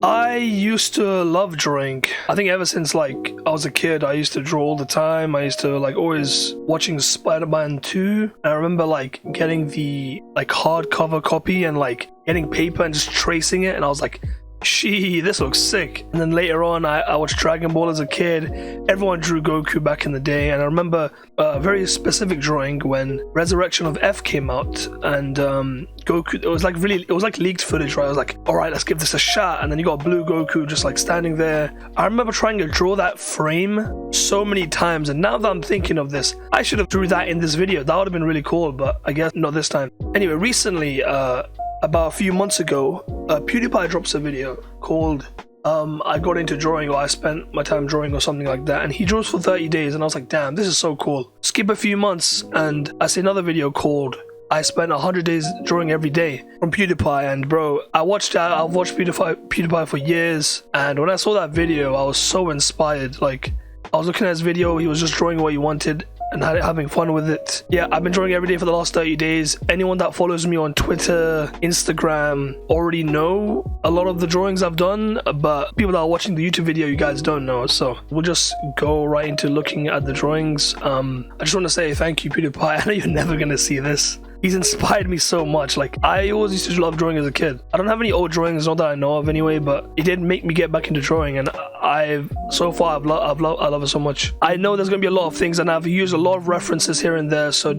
I used to love drawing. I think ever since like I was a kid, I used to draw all the time. I used to like always watching Spider-Man 2. And I remember like getting the like hardcover copy and like getting paper and just tracing it. And I was like, "Shee, this looks sick." And then later on, I watched Dragon Ball as a kid. Everyone drew Goku back in the day, and I remember a very specific drawing when Resurrection of F came out, and Goku. It was like leaked footage, right? I was like, "All right, let's give this a shot." And then you got Blue Goku just like standing there. I remember trying to draw that frame so many times, and now that I'm thinking of this, I should have drew that in this video. That would have been really cool, but I guess not this time. Anyway, recently, about a few months ago, PewDiePie drops a video called I got into drawing, or I spent my time drawing, or something like that, and he draws for 30 days, and I was like, damn, this is so cool. Skip a few months and I see another video called I spent 100 days drawing every day from PewDiePie. And bro, I've watched PewDiePie for years, and when I saw that video I was so inspired. Like, I was looking at his video, he was just drawing what he wanted and having fun with it. Yeah, I've been drawing every day for the last 30 days. Anyone that follows me on Twitter, Instagram already know a lot of the drawings I've done, but people that are watching the YouTube video, you guys don't know. So we'll just go right into looking at the drawings. I just want to say thank you, PewDiePie. I know you're never gonna see this. He's inspired me so much. Like, I always used to love drawing as a kid. I don't have any old drawings, not that I know of anyway, but it did make me get back into drawing, and I love it so much. I know there's gonna be a lot of things, and I've used a lot of references here and there, so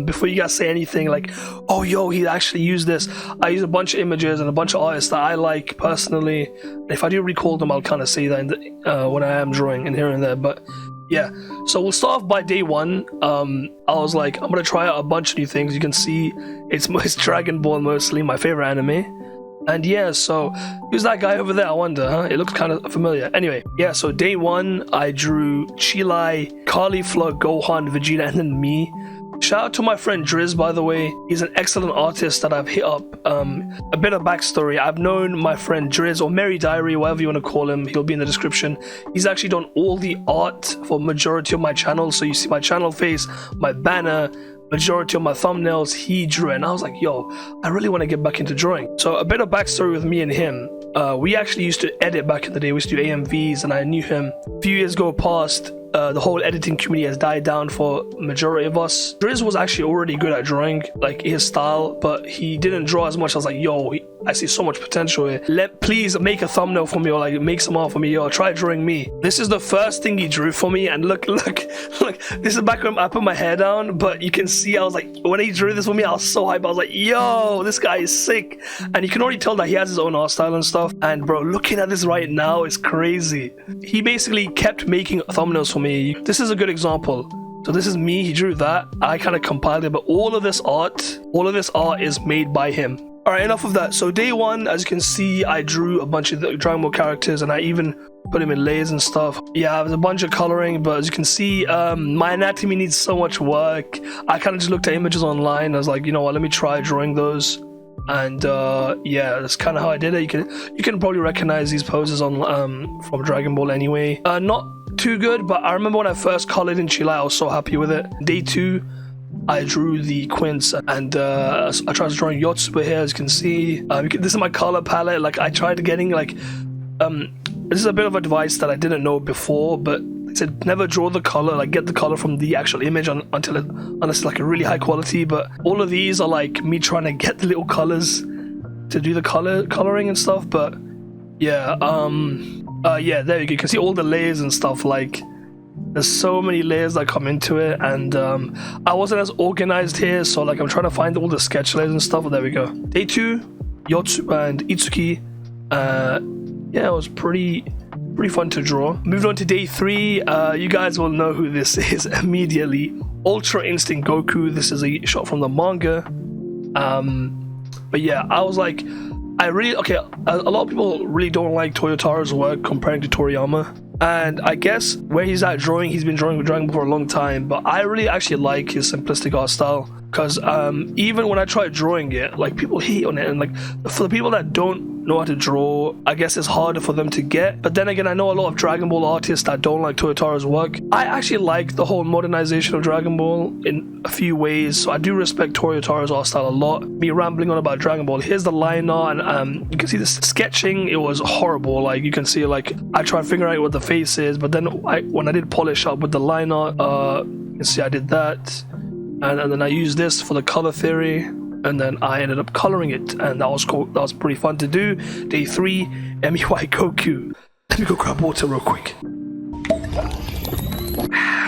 before you guys say anything like, oh yo, he actually used this, I use a bunch of images and a bunch of artists that I like personally. If I do recall them, I'll kind of say that in the, when I am drawing and here and there. But yeah, so we'll start off by day one. I was like, I'm gonna try out a bunch of new things. You can see it's Dragon Ball mostly, my favorite anime. And yeah, so who's that guy over there? I wonder, huh? It looks kind of familiar. Anyway, yeah, so day one, I drew Chilai, Cauliflower, Gohan, Vegeta, and then me. Shout out to my friend Driz, by the way. He's an excellent artist that I've hit up. A bit of backstory. I've known my friend Driz, or Mary Diary, whatever you want to call him. He'll be in the description. He's actually done all the art for majority of my channel. So you see my channel face, my banner, majority of my thumbnails, he drew it. And I was like, yo, I really want to get back into drawing. So a bit of backstory with me and him. We actually used to edit back in the day. We used to do AMVs, and I knew him. A few years go past. The whole editing community has died down for majority of us. Driz was actually already good at drawing, like his style, but he didn't draw as much. I was like, yo, I see so much potential here. Please make a thumbnail for me, or like make some art for me, or try drawing me. This is the first thing he drew for me, and look, this is back when I put my hair down, but you can see I was like, when he drew this for me, I was so hyped. I was like, yo, this guy is sick. And you can already tell that he has his own art style and stuff. And bro, looking at this right now is crazy. He basically kept making thumbnails for me. This is a good example. So this is me, he drew that, I kind of compiled it, but all of this art is made by him. Alright, enough of that. So day one, as you can see, I drew a bunch of the Dragon Ball characters, and I even put them in layers and stuff. Yeah, there's a bunch of coloring, but as you can see, my anatomy needs so much work. I kind of just looked at images online. I was like, you know what, let me try drawing those. And yeah, that's kind of how I did it. You can probably recognize these poses on from Dragon Ball anyway. Not too good, but I remember when I first colored in Chile, I was so happy with it. Day two, I drew the Quince, and I tried drawing Yotsuba here, as you can see. This is my color palette. Like, I tried getting like this is a bit of advice that I didn't know before, but they said never draw the color, like get the color from the actual image unless it's like a really high quality. But all of these are like me trying to get the little colors to do the coloring and stuff. But yeah, yeah, there you go. You can see all the layers and stuff. Like, there's so many layers that come into it, and I wasn't as organized here, so like I'm trying to find all the sketch layers and stuff. There we go. Day two, Yotsuba and Itsuki. Yeah, it was pretty fun to draw. Moved on to day three. You guys will know who this is immediately. Ultra Instinct Goku. This is a shot from the manga. But yeah, I was like, a lot of people really don't like Toyotaro's work comparing to Toriyama. And I guess where he's at drawing, he's been drawing with Dragon Ball for a long time, but I really actually like his simplistic art style, because even when I tried drawing it, like, people hate on it, and like, for the people that don't know how to draw, I guess it's harder for them to get. But then again, I know a lot of Dragon Ball artists that don't like Toyotaro's work. I actually like the whole modernization of Dragon Ball in a few ways, so I do respect Toyotaro's art style a lot. Me rambling on about Dragon Ball, here's the line art, and you can see the sketching, it was horrible. Like, you can see, like, I tried figuring out what the face is, but then when I did polish up with the line art, you can see I did that, and then I used this for the color theory, and then I ended up coloring it, and that was cool. That was pretty fun to do. Day 3, MEY Goku. Let me go grab water real quick.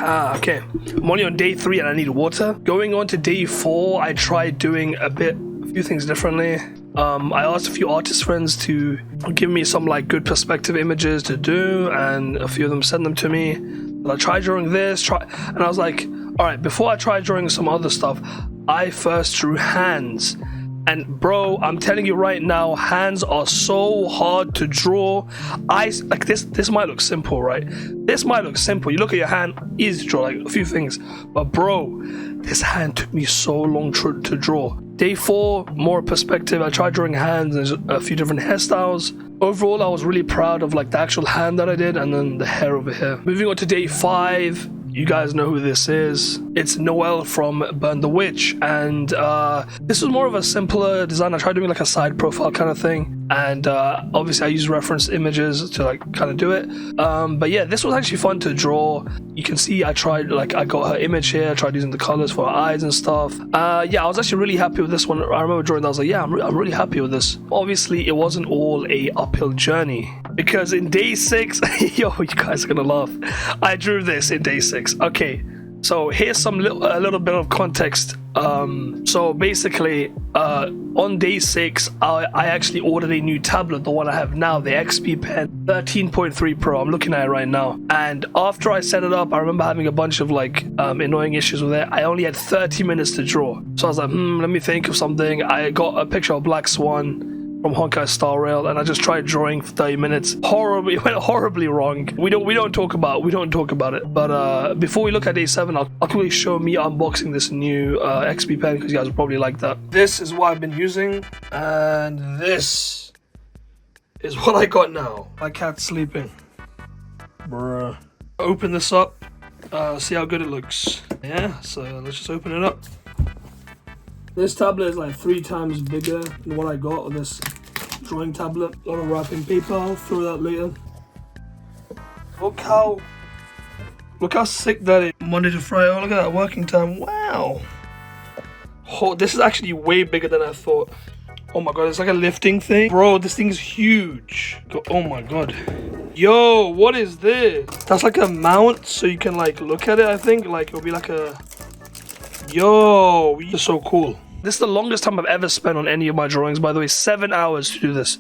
Okay, I'm only on day 3 and I need water. Going on to day 4, I tried doing a few things differently. I asked a few artist friends to give me some like good perspective images to do, and a few of them sent them to me. And I tried drawing this, and I was like, all right, before I try drawing some other stuff, I first drew hands. And bro, I'm telling you right now, hands are so hard to draw. Like this might look simple, right? This might look simple. You look at your hand, easy to draw, like a few things. But bro, this hand took me so long to draw. Day 4, more perspective. I tried drawing hands and a few different hairstyles. Overall, I was really proud of like the actual hand that I did, and then the hair over here. Moving on to day 5. You guys know who this is. It's Noelle from Burn the Witch, and this was more of a simpler design. I tried doing like a side profile kind of thing, and obviously I used reference images to like kind of do it. But yeah, this was actually fun to draw. You can see I tried, like, I got her image here, I tried using the colors for her eyes and stuff. Yeah, I was actually really happy with this one. I remember drawing that, I was like, yeah, I'm really happy with this. Obviously, it wasn't all a uphill journey, because in day 6, yo, you guys are gonna laugh. I drew this in day 6. Okay, so here's a little bit of context. So basically, on day 6, I actually ordered a new tablet, the one I have now, the XP Pen 13.3 Pro. I'm looking at it right now. And after I set it up, I remember having a bunch of like annoying issues with it. I only had 30 minutes to draw. So I was like, let me think of something. I got a picture of Black Swan from Honkai Star Rail, and I just tried drawing for 30 minutes. It went horribly wrong. We don't talk about it. But before we look at day 7, I'll quickly show me unboxing this new XP pen, because you guys will probably like that. This is what I've been using, and this is what I got now. My cat's sleeping. Bruh. Open this up, see how good it looks. Yeah, so let's just open it up. This tablet is like 3 times bigger than what I got on this drawing tablet. A lot of wrapping paper, I'll throw that later. Look how sick that is. Monday to Friday, oh, look at that working time, wow. Oh, this is actually way bigger than I thought. Oh my god, it's like a lifting thing. Bro, this thing's huge. Oh my god. Yo, what is this? That's like a mount, so you can like look at it, I think. Like, it'll be like a... Yo, this is so cool. This is the longest time I've ever spent on any of my drawings, by the way. 7 hours to do this.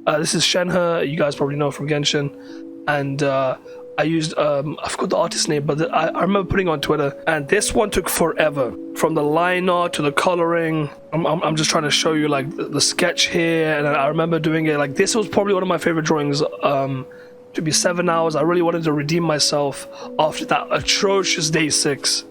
This is Shenhe, you guys probably know from Genshin. And I used, I forgot the artist's name, but I remember putting on Twitter. And this one took forever. From the line art to the coloring. I'm just trying to show you like the sketch here. And I remember doing it, like this was probably one of my favorite drawings. To be 7 hours. I really wanted to redeem myself after that atrocious day 6.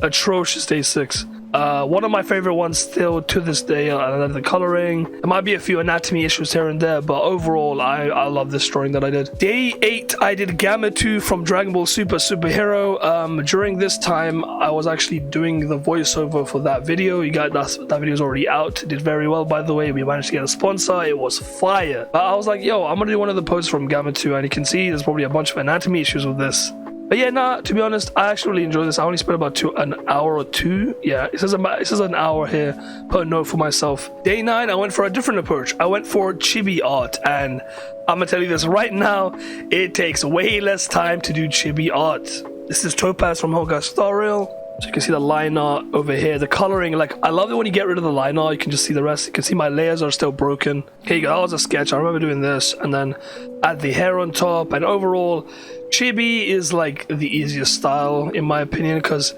Atrocious day 6. One of my favorite ones still to this day, and the coloring. There might be a few anatomy issues here and there, but overall I love this drawing that I did. Day 8, I did Gamma 2 from Dragon Ball Super Superhero. During this time, I was actually doing the voiceover for that video. You guys, that video is already out. It did very well, by the way. We managed to get a sponsor. It was fire. I was like, yo, I'm gonna do one of the posts from Gamma 2, and you can see there's probably a bunch of anatomy issues with this. But yeah, nah, to be honest, I actually really enjoyed this. I only spent about an hour or 2. Yeah, it says an hour here. Put a note for myself. Day 9, I went for a different approach. I went for chibi art, and I'm gonna tell you this right now, it takes way less time to do chibi art. This is Topaz from Honkai Star Rail. So you can see the line art over here, the coloring. Like, I love it when you get rid of the line art, you can just see the rest. You can see my layers are still broken. Okay, that was a sketch. I remember doing this, and then add the hair on top, and overall, Chibi is like the easiest style in my opinion, because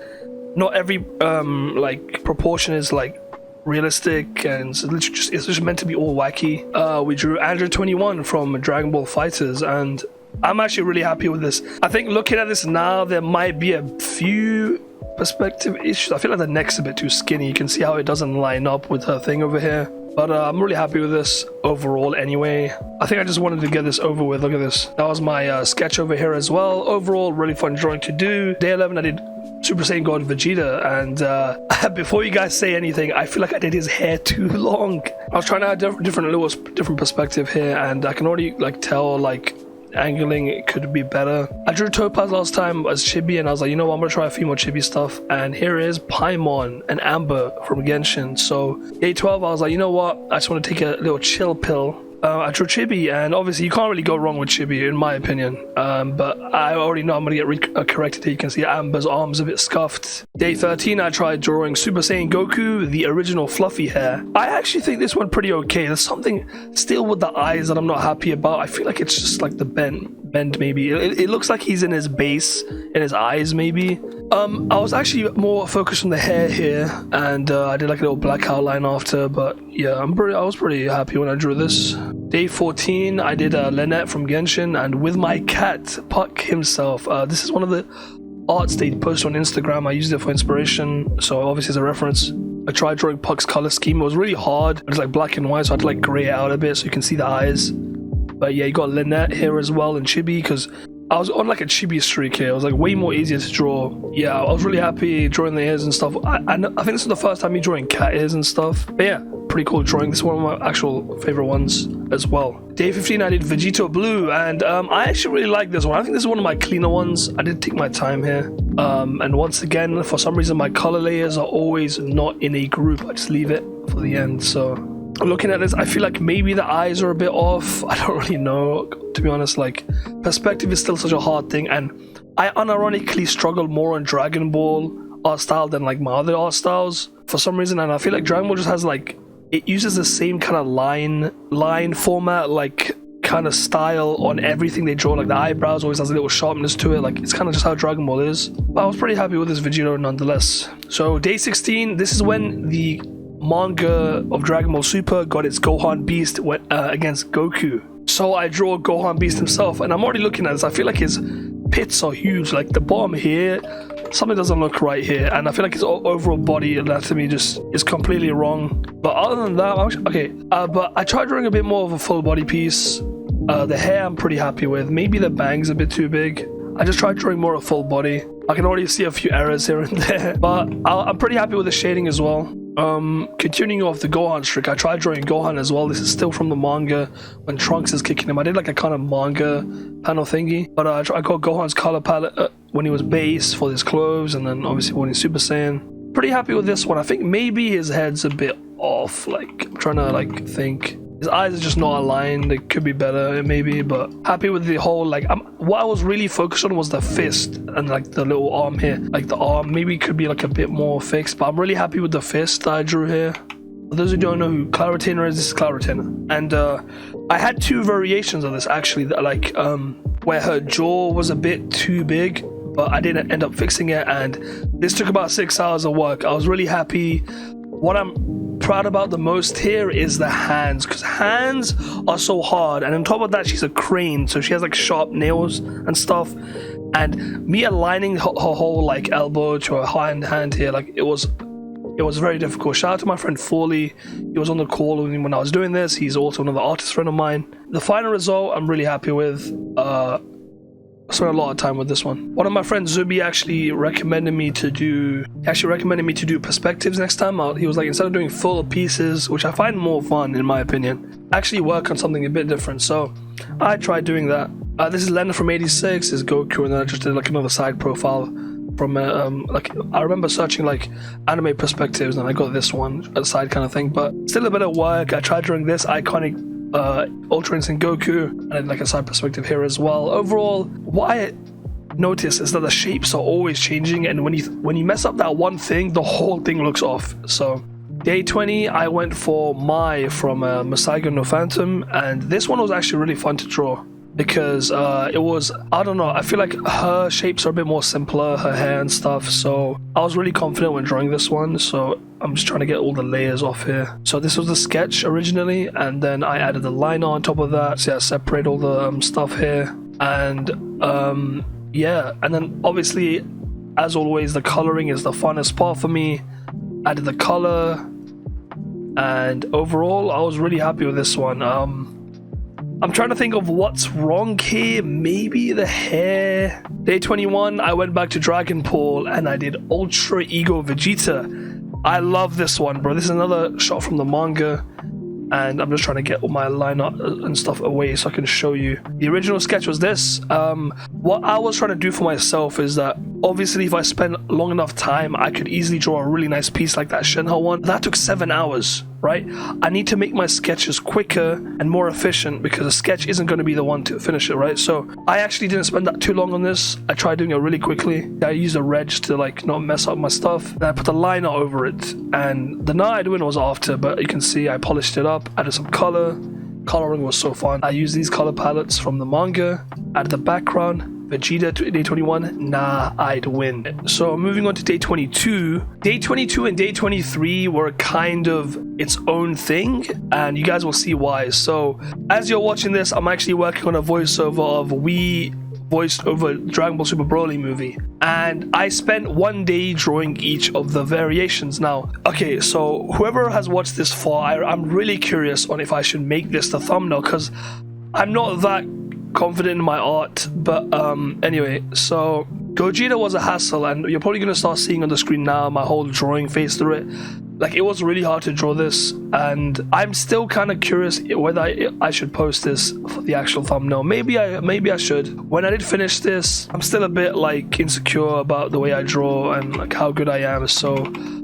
not every like proportion is like realistic, and it's just meant to be all wacky. We drew Android 21 from Dragon Ball Fighters, and I'm actually really happy with this. I think looking at this now, there might be a few perspective issues. I feel like the neck's a bit too skinny. You can see how it doesn't line up with her thing over here. But I'm really happy with this overall anyway. I think I just wanted to get this over with. Look at this. That was my sketch over here as well. Overall, really fun drawing to do. Day 11, I did Super Saiyan God Vegeta, and before you guys say anything, I feel like I did his hair too long. I was trying to add different perspective here, and I can already like tell like angling it could be better. I drew Topaz last time as Chibi, and I was like, you know what, I'm gonna try a few more Chibi stuff. And here is Paimon and Amber from Genshin. So day 12, I was like, you know what, I just want to take a little chill pill. I drew Chibi, and obviously you can't really go wrong with Chibi in my opinion, but I already know I'm gonna get corrected here. You can see Amber's arms a bit scuffed. Day 13, I tried drawing Super Saiyan Goku, the original fluffy hair. I actually think this one pretty okay. There's something still with the eyes that I'm not happy about. I feel like it's just like the bend maybe. It looks like he's in his base, in his eyes maybe. I was actually more focused on the hair here, and I did like a little black outline after, but yeah, I was pretty happy when I drew this. Day 14, I did Lynette from Genshin, and with my cat, Puck himself. This is one of the arts they post on Instagram. I used it for inspiration, so obviously as a reference. I tried drawing Puck's color scheme. It was really hard. It was like black and white, so I had to like gray it out a bit so you can see the eyes. But yeah, you got Lynette here as well, and Chibi, because I was on like a Chibi streak here. It was like way more easier to draw. Yeah, I was really happy drawing the ears and stuff. I think this is the first time me drawing cat ears and stuff. But yeah, pretty cool drawing. This is one of my actual favorite ones as well. Day 15, I did Vegito Blue, and I actually really like this one. I think this is one of my cleaner ones. I did take my time here. And once again, for some reason, my color layers are always not in a group. I just leave it for the end. So looking at this, I feel like maybe the eyes are a bit off. I don't really know, to be honest. Like, perspective is still such a hard thing, and I unironically struggle more on Dragon Ball art style than like my other art styles for some reason. And I feel like Dragon Ball just has like, it uses the same kind of line format, like kind of style on everything they draw. Like the eyebrows always has a little sharpness to it. Like it's kind of just how Dragon Ball is. But I was pretty happy with this Vegito nonetheless. So day 16, this is when the manga of Dragon Ball Super got its Gohan Beast against Goku. So I draw Gohan Beast himself, and I'm already looking at this. I feel like his pits are huge. Like the bottom here, something doesn't look right here, and I feel like his overall body anatomy just is completely wrong. But other than that, okay. But I tried drawing a bit more of a full body piece. The hair I'm pretty happy with. Maybe the bangs a bit too big. I just tried drawing more of full body. I can already see a few errors here and there, but I'm pretty happy with the shading as well. Continuing off the Gohan streak, I tried drawing Gohan as well. This is still from the manga when Trunks is kicking him. I did like a kind of manga panel thingy, but I got Gohan's color palette when he was base for his clothes, and then obviously when he's Super Saiyan. Pretty happy with this one. I think maybe his head's a bit off. Like, I'm trying to like think. His eyes are just not aligned. It could be better, maybe, but happy with the whole, like, what I was really focused on was the fist and, like, the little arm here. Like, the arm maybe could be, like, a bit more fixed, but I'm really happy with the fist that I drew here. For those who don't know who Claritina is, this is Claritina. And I had two variations of this, actually, that, like, where her jaw was a bit too big, but I didn't end up fixing it, and this took about 6 hours of work. I was really happy. What I'm proud about the most here is the hands, because hands are so hard, and on top of that she's a crane, so she has like sharp nails and stuff, and me aligning her whole like elbow to her hand here, like it was very difficult. Shout out to my friend Forley. He was on the call with me when I was doing this. He's also another artist friend of mine. The final result I'm really happy with. I spent a lot of time with this one. One of my friends, Zubi, actually recommended me to do perspectives next time. He was like, instead of doing full pieces, which I find more fun in my opinion, actually work on something a bit different. So I tried doing that. This is Leonard from 86, is Goku, and then I just did like another side profile from like, I remember searching like anime perspectives, and I got this one, a side kind of thing, but still a bit of work. I tried drawing this iconic Ultra Instinct Goku, and I had like a side perspective here as well. Overall, what I notice is that the shapes are always changing, and when you mess up that one thing, the whole thing looks off. So day 20, I went for Mai from Masaigo no Phantom, and this one was actually really fun to draw because it was, I don't know, I feel like her shapes are a bit more simpler, her hair and stuff, so I was really confident when drawing this one. So I'm just trying to get all the layers off here. So this was the sketch originally, and then I added the liner on top of that. So yeah, separate all the stuff here, and yeah, and then obviously, as always, the coloring is the funnest part for me. Added the color, And overall, I was really happy with this one. I'm trying to think of what's wrong here. Maybe the hair. Day 21, I went back to Dragon Ball and I did Ultra Ego Vegeta. I love this one, bro. This is another shot from the manga. And I'm just trying to get all my line art and stuff away so I can show you. The original sketch was this. What I was trying to do for myself is that obviously if I spend long enough time, I could easily draw a really nice piece like that Shenhe one. That took 7 hours, right? I need to make my sketches quicker and more efficient because a sketch isn't going to be the one to finish it, right? So I actually didn't spend that too long on this. I tried doing it really quickly. I used a red just to like not mess up my stuff. And I put the line art over it. And the night I doing was after, but you can see I polished it up, added some color. Coloring was so fun. I used these color palettes from the manga, added the background. Vegeta to day 21, nah, I'd win. So moving on to day 22. Day 22 and day 23 were kind of its own thing, and you guys will see why. So as you're watching this, I'm actually working on a voiceover of we voiced over Dragon Ball Super Broly movie, and I spent 1 day drawing each of the variations. Now, okay, so whoever has watched this far, I'm really curious on if I should make this the thumbnail, because I'm not that confident in my art. But anyway, so Gogeta was a hassle, and you're probably going to start seeing on the screen now my whole drawing phase through it. Like, it was really hard to draw this, and I'm still kind of curious whether I should post this for the actual thumbnail. Maybe I should. When I did finish this, I'm still a bit like insecure about the way I draw and like how good I am, so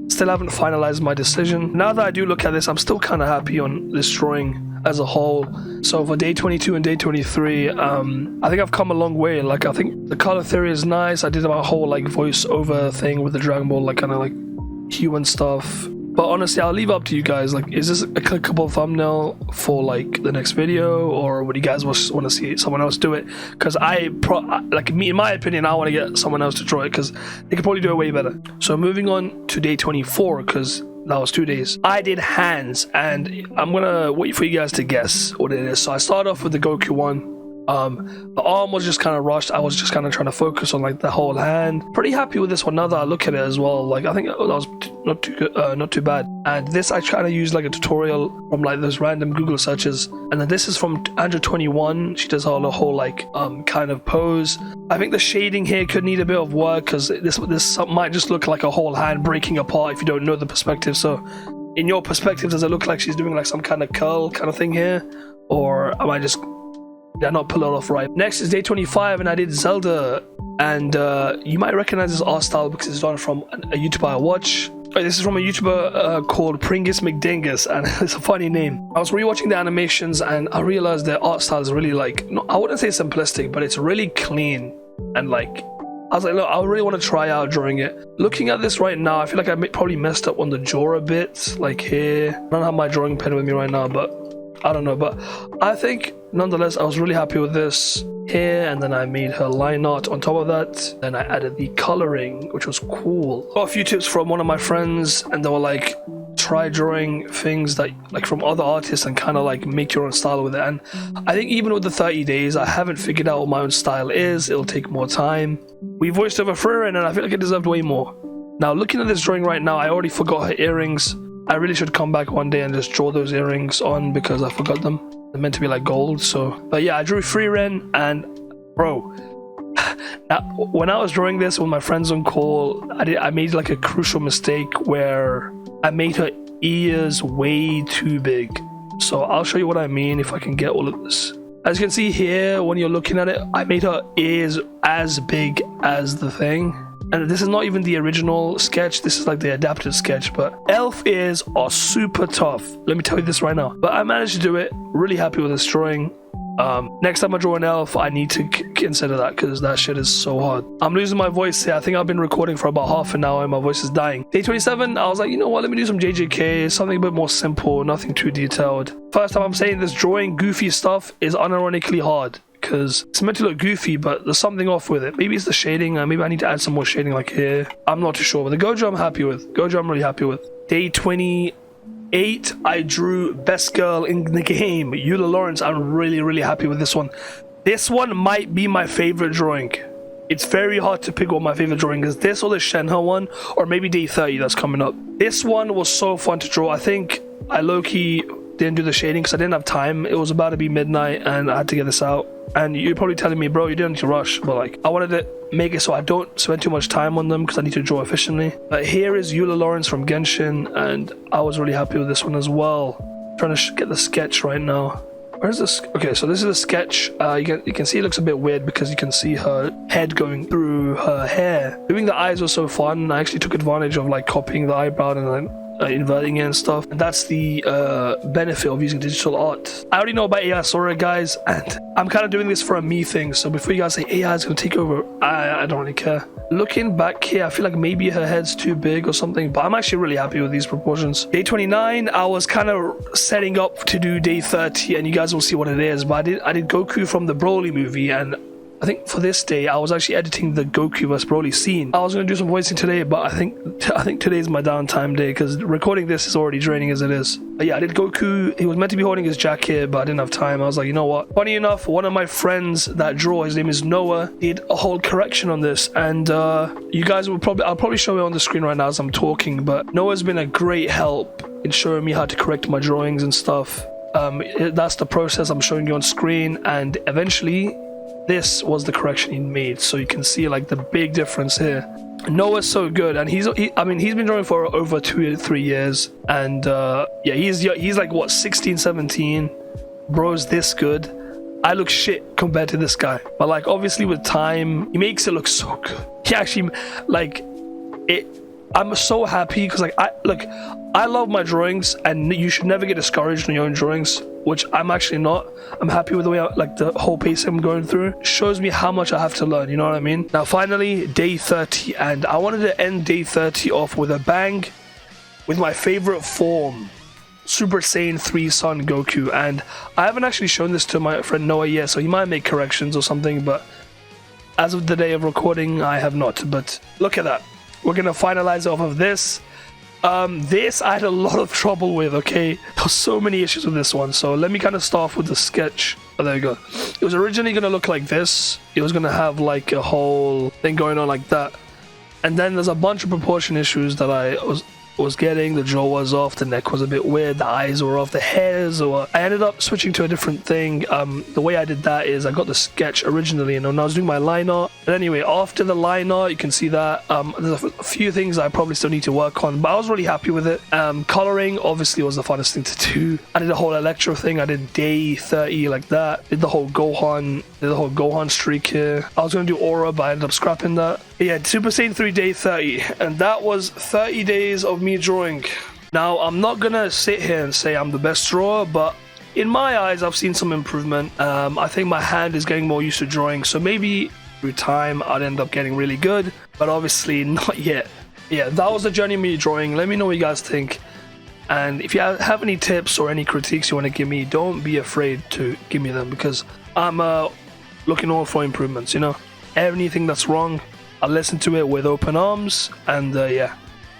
still haven't finalized my decision. Now that I do look at this, I'm still kind of happy on this drawing as a whole. So for day 22 and day 23, I think I've come a long way. Like, I think the color theory is nice. I did my whole like voiceover thing with the Dragon Ball, like kind of like hue and stuff. But honestly, I'll leave it up to you guys. Like, is this a clickable thumbnail for like the next video, or would you guys want to see someone else do it? Because in my opinion, I want to get someone else to draw it because they could probably do it way better. So moving on to day 24, because that was 2 days. I did hands, and I'm gonna wait for you guys to guess what it is. So I started off with the Goku one. The arm was just kind of rushed. I was just kind of trying to focus on like the whole hand. Pretty happy with this one now that I look at it as well. Like, I think that was not too good, not too bad. And this I kind of used like a tutorial from like those random Google searches. And then this is from Andrew 21. She does all the whole like kind of pose. I think the shading here could need a bit of work because this might just look like a whole hand breaking apart if you don't know the perspective. So in your perspective, does it look like she's doing like some kind of curl kind of thing here, or am I just did I not pull it off right? Next is day 25, and I did Zelda, and you might recognize this art style because it's done from a YouTuber I watch. This is from a YouTuber called Pringus McDingus, and it's a funny name. I was rewatching the animations, and I realized their art style is really like, I wouldn't say simplistic, but it's really clean, and like, I was like, look, I really want to try out drawing it. Looking at this right now, I feel like I probably messed up on the jaw a bit, like here. I don't have my drawing pen with me right now, but I don't know. But I think, nonetheless, I was really happy with this here, and then I made her line art on top of that. Then I added the coloring, which was cool. Got a few tips from one of my friends, and they were like, try drawing things that like from other artists and kind of like make your own style with it. And I think even with the 30 days, I haven't figured out what my own style is. It'll take more time. We voiced over Freya, and I feel like it deserved way more. Now, looking at this drawing right now, I already forgot her earrings. I really should come back one day and just draw those earrings on because I forgot them. They're meant to be like gold, so. But yeah, I drew Freeren, and bro, now, when I was drawing this with my friends on call, I made like a crucial mistake where I made her ears way too big. So I'll show you what I mean if I can get all of this. As you can see here, when you're looking at it, I made her ears as big as the thing. And this is not even the original sketch, this is like the adapted sketch, but elf ears are super tough. Let me tell you this right now. But I managed to do it, really happy with this drawing. Next time I draw an elf, I need to consider that because that shit is so hard. I'm losing my voice here. I think I've been recording for about half an hour and my voice is dying. Day 27, I was like, you know what, let me do some JJK, something a bit more simple, nothing too detailed. First time I'm saying this, drawing goofy stuff is unironically hard. Because it's meant to look goofy, but there's something off with it. Maybe it's the shading, maybe I need to add some more shading like here. I'm not too sure, but the Gojo I'm happy with. Gojo I'm really happy with. Day 28, I drew Best Girl in the Game, Eula Lawrence. I'm really happy with this one. This one might be my favorite drawing. It's very hard to pick what my favorite drawing is. This or the Shenhe one, or maybe day 30 that's coming up. This one was so fun to draw. I think I low-key didn't do the shading because I didn't have time. It was about to be midnight and I had to get this out. And you're probably telling me, bro, you didn't need to rush, but like I wanted to make it so I don't spend too much time on them because I need to draw efficiently. But here is Eula Lawrence from Genshin, and I was really happy with this one as well. Trying to get the sketch right now. Where's this? Okay, so this is a sketch. You can see it looks a bit weird because you can see her head going through her hair. Doing the eyes was so fun. I actually took advantage of like copying the eyebrow and then inverting it and stuff, and that's the benefit of using digital art. I already know about AI Sora, guys, and I'm kind of doing this for a me thing, so before you guys say AI is going to take over, I don't really care. Looking back here, I feel like maybe her head's too big or something, but I'm actually really happy with these proportions. Day 29, I was kind of setting up to do day 30, and you guys will see what it is, but I did Goku from the Broly movie, and I think for this day, I was actually editing the Goku vs Broly scene. I was going to do some voicing today, but I think today's my downtime day because recording this is already draining as it is. But yeah, I did Goku. He was meant to be holding his jacket, but I didn't have time. I was like, you know what? Funny enough, one of my friends that draw, his name is Noah, did a whole correction on this, and you guys will I'll probably show it on the screen right now as I'm talking, but Noah's been a great help in showing me how to correct my drawings and stuff. That's the process I'm showing you on screen, and eventually this was the correction he made, so you can see like the big difference here. Noah's so good, and he's been drawing for over 2 or 3 years, and yeah, he's like what, 16, 17. Bro's this good. I look shit compared to this guy, but like obviously with time he makes it look so good. He actually like it. I'm so happy because like I love my drawings, and you should never get discouraged in your own drawings, which I'm actually not. I'm happy with the way like the whole pace I'm going through. Shows me how much I have to learn, you know what I mean? Now finally day 30, and I wanted to end day 30 off with a bang with my favorite form, Super Saiyan 3 Son Goku. And I haven't actually shown this to my friend Noah yet, so he might make corrections or something, but as of the day of recording I have not. But look at that. We're gonna finalize off of this. This I had a lot of trouble with, okay? There were so many issues with this one, so let me kind of start off with the sketch. Oh, there you go. It was originally gonna look like this. It was gonna have like a whole thing going on like that. And then there's a bunch of proportion issues that I was getting. The jaw was off, the neck was a bit weird, the eyes were off, the hairs, or I ended up switching to a different thing. The way I did that is I got the sketch originally, and when I was doing my line art. But anyway, after the line art, you can see that there's a few things I probably still need to work on, but I was really happy with it. Coloring obviously was the funnest thing to do. I did a whole Electro thing. I did day 30 like that. Did the whole Gohan streak here. I was gonna do Aura, but I ended up scrapping that. But yeah, Super Saiyan 3 day 30, and that was 30 days of me drawing. Now I'm not gonna sit here and say I'm the best drawer, but in my eyes I've seen some improvement. I think my hand is getting more used to drawing, so maybe through time I'd end up getting really good, but obviously not yet. Yeah, that was the journey of me drawing. Let me know what you guys think, and if you have any tips or any critiques you want to give me, don't be afraid to give me them, because I'm looking all for improvements, you know. Anything that's wrong, I'll listen to it with open arms. And yeah,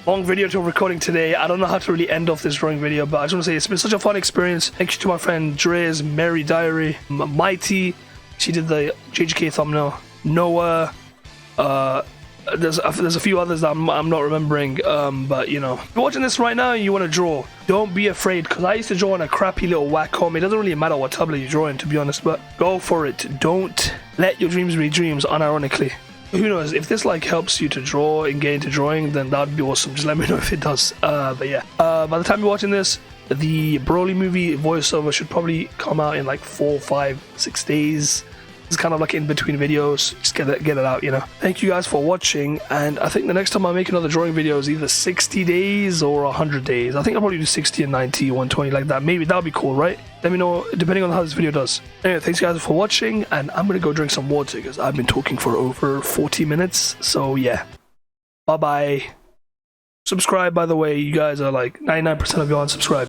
long video to recording today. I don't know how to really end off this drawing video, but I just want to say it's been such a fun experience. Thank you to my friend Dre's Mary Diary, Mighty, she did the JGK thumbnail, Noah, there's a few others that I'm not remembering, but you know, if you're watching this right now and you want to draw, don't be afraid, because I used to draw on a crappy little Wacom. It doesn't really matter what tablet you draw in, to be honest, but go for it. Don't let your dreams be dreams, unironically. Who knows, if this like helps you to draw and get into drawing, then that would be awesome. Just let me know if it does. But yeah, by the time you're watching this, the Broly movie voiceover should probably come out in like 4, 5, 6 days. It's kind of like in between videos. Just get it out, you know. Thank you guys for watching, and I think the next time I make another drawing video is either 60 days or 100 days. I think I'll probably do 60 and 90, 120 like that. Maybe that would be cool, right? Let me know depending on how this video does. Anyway, thanks guys for watching, and I'm gonna go drink some water because I've been talking for over 40 minutes. So yeah, bye bye. Subscribe, by the way. You guys are like 99% of you unsubscribed.